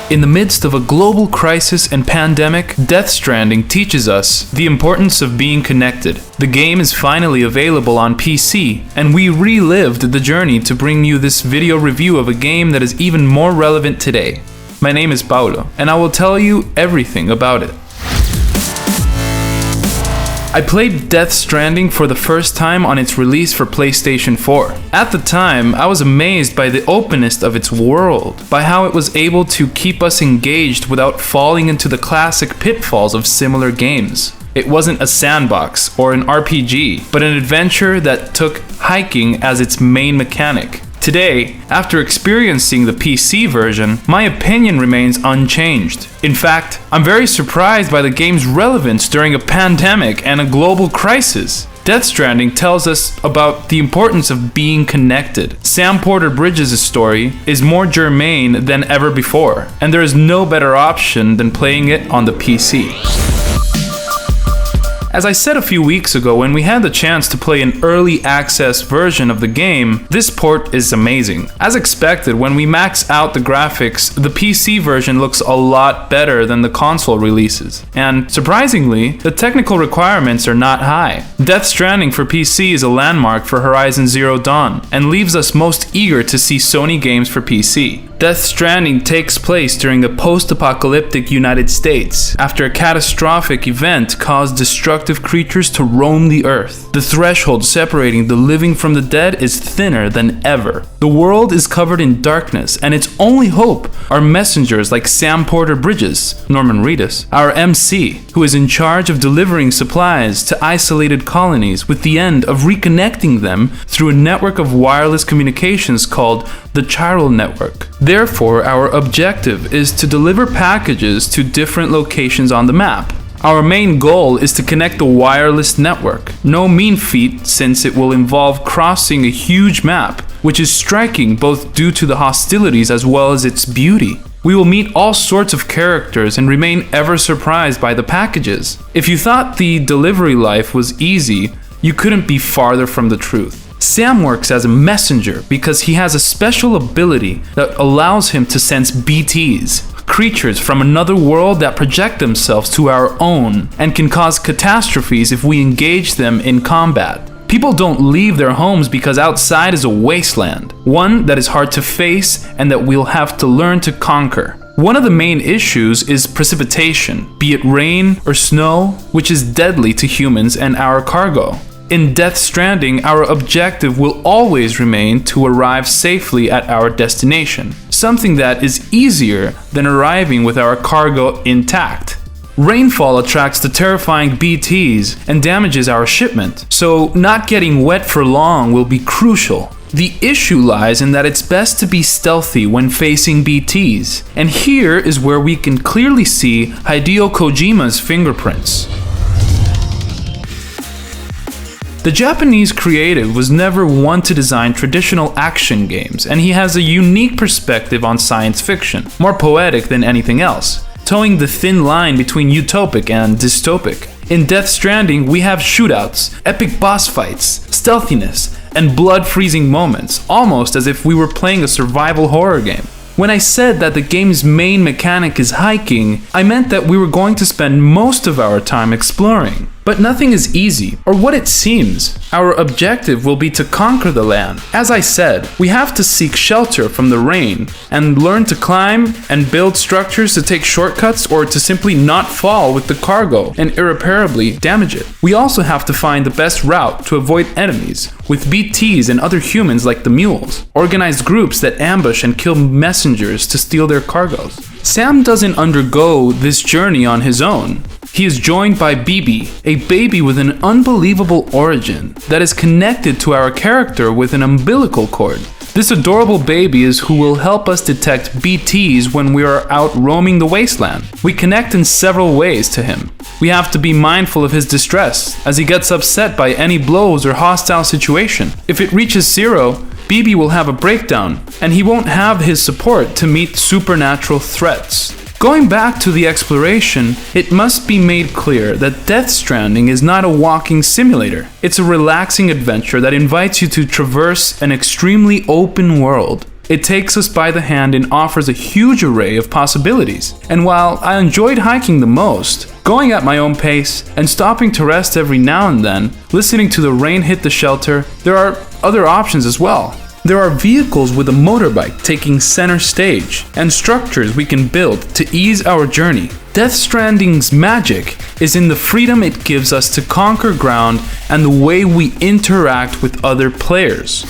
In the midst of a global crisis and pandemic, Death Stranding teaches us the importance of being connected. The game is finally available on PC, and we relived the journey to bring you this video review of a game that is even more relevant today. My name is Paulo, and I will tell you everything about it. I played Death Stranding for the first time on its release for PlayStation 4. At the time, I was amazed by the openness of its world, by how it was able to keep us engaged without falling into the classic pitfalls of similar games. It wasn't a sandbox or an RPG, but an adventure that took hiking as its main mechanic. Today, after experiencing the PC version, my opinion remains unchanged. In fact, I'm very surprised by the game's relevance during a pandemic and a global crisis. Death Stranding tells us about the importance of being connected. Sam Porter Bridges' story is more germane than ever before, and there is no better option than playing it on the PC. As I said a few weeks ago when we had the chance to play an early access version of the game, this port is amazing. As expected, when we max out the graphics, the PC version looks a lot better than the console releases. And surprisingly, the technical requirements are not high. Death Stranding for PC is a landmark for Horizon Zero Dawn, and leaves us most eager to see Sony games for PC. Death Stranding takes place during a post-apocalyptic United States, after a catastrophic event caused destructive creatures to roam the earth. The threshold separating the living from the dead is thinner than ever. The world is covered in darkness, and its only hope are messengers like Sam Porter Bridges, Norman Reedus, our MC, who is in charge of delivering supplies to isolated colonies with the end of reconnecting them through a network of wireless communications called the Chiral Network. Therefore, our objective is to deliver packages to different locations on the map. Our main goal is to connect the wireless network. No mean feat, since it will involve crossing a huge map, which is striking both due to the hostilities as well as its beauty. We will meet all sorts of characters and remain ever surprised by the packages. If you thought the delivery life was easy, you couldn't be farther from the truth. Sam works as a messenger because he has a special ability that allows him to sense BTs, creatures from another world that project themselves to our own and can cause catastrophes if we engage them in combat. People don't leave their homes because outside is a wasteland, one that is hard to face and that we'll have to learn to conquer. One of the main issues is precipitation, be it rain or snow, which is deadly to humans and our cargo. In Death Stranding, our objective will always remain to arrive safely at our destination, something that is easier than arriving with our cargo intact. Rainfall attracts the terrifying BTs and damages our shipment, so not getting wet for long will be crucial. The issue lies in that it's best to be stealthy when facing BTs, and here is where we can clearly see Hideo Kojima's fingerprints. The Japanese creative was never one to design traditional action games, and he has a unique perspective on science fiction, more poetic than anything else, towing the thin line between utopic and dystopic. In Death Stranding, we have shootouts, epic boss fights, stealthiness, and blood-freezing moments, almost as if we were playing a survival horror game. When I said that the game's main mechanic is hiking, I meant that we were going to spend most of our time exploring. But nothing is easy, or what it seems. Our objective will be to conquer the land. As I said, we have to seek shelter from the rain, and learn to climb and build structures to take shortcuts or to simply not fall with the cargo and irreparably damage it. We also have to find the best route to avoid enemies, with BTs and other humans like the mules, organized groups that ambush and kill messengers to steal their cargoes. Sam doesn't undergo this journey on his own. He is joined by Bibi, a baby with an unbelievable origin that is connected to our character with an umbilical cord. This adorable baby is who will help us detect BTs when we are out roaming the wasteland. We connect in several ways to him. We have to be mindful of his distress, as he gets upset by any blows or hostile situation. If it reaches zero, Bibi will have a breakdown, and he won't have his support to meet supernatural threats. Going back to the exploration, it must be made clear that Death Stranding is not a walking simulator. It's a relaxing adventure that invites you to traverse an extremely open world. It takes us by the hand and offers a huge array of possibilities. And while I enjoyed hiking the most, going at my own pace and stopping to rest every now and then, listening to the rain hit the shelter, there are other options as well. There are vehicles with a motorbike taking center stage, and structures we can build to ease our journey. Death Stranding's magic is in the freedom it gives us to conquer ground and the way we interact with other players.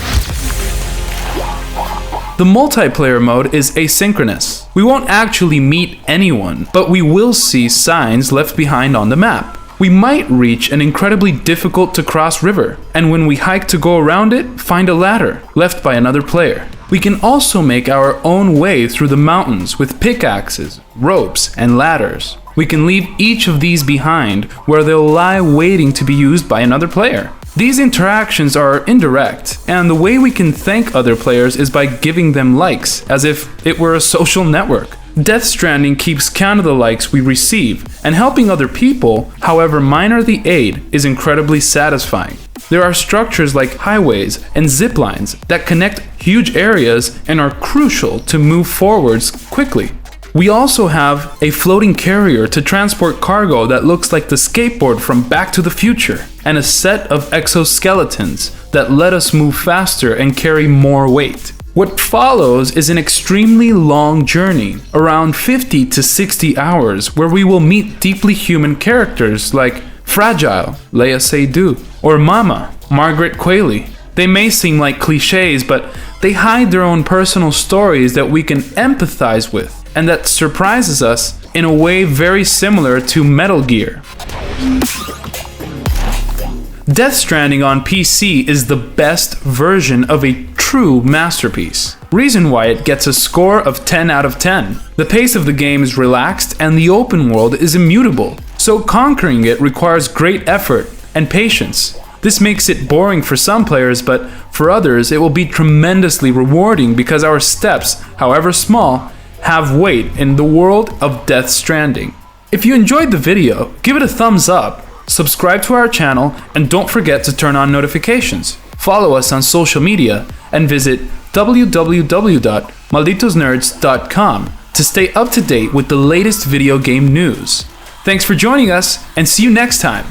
The multiplayer mode is asynchronous. We won't actually meet anyone, but we will see signs left behind on the map. We might reach an incredibly difficult to cross river, and when we hike to go around it, find a ladder left by another player. We can also make our own way through the mountains with pickaxes, ropes, and ladders. We can leave each of these behind where they'll lie waiting to be used by another player. These interactions are indirect, and the way we can thank other players is by giving them likes, as if it were a social network. Death Stranding keeps count of the likes we receive, and helping other people, however minor the aid, is incredibly satisfying. There are structures like highways and zip lines that connect huge areas and are crucial to move forwards quickly. We also have a floating carrier to transport cargo that looks like the skateboard from Back to the Future, and a set of exoskeletons that let us move faster and carry more weight. What follows is an extremely long journey, around 50 to 60 hours, where we will meet deeply human characters like Fragile, Leia Seydoux, or Mama, Margaret Qualley. They may seem like cliches, but they hide their own personal stories that we can empathize with, and that surprises us in a way very similar to Metal Gear. Death Stranding on PC is the best version of a true masterpiece. Reason why it gets a score of 10 out of 10. The pace of the game is relaxed and the open world is immutable, so conquering it requires great effort and patience. This makes it boring for some players, but for others it will be tremendously rewarding because our steps, however small, have weight in the world of Death Stranding. If you enjoyed the video, give it a thumbs up, subscribe to our channel, and don't forget to turn on notifications. Follow us on social media and visit www.malditosnerds.com to stay up to date with the latest video game news. Thanks for joining us, and see you next time!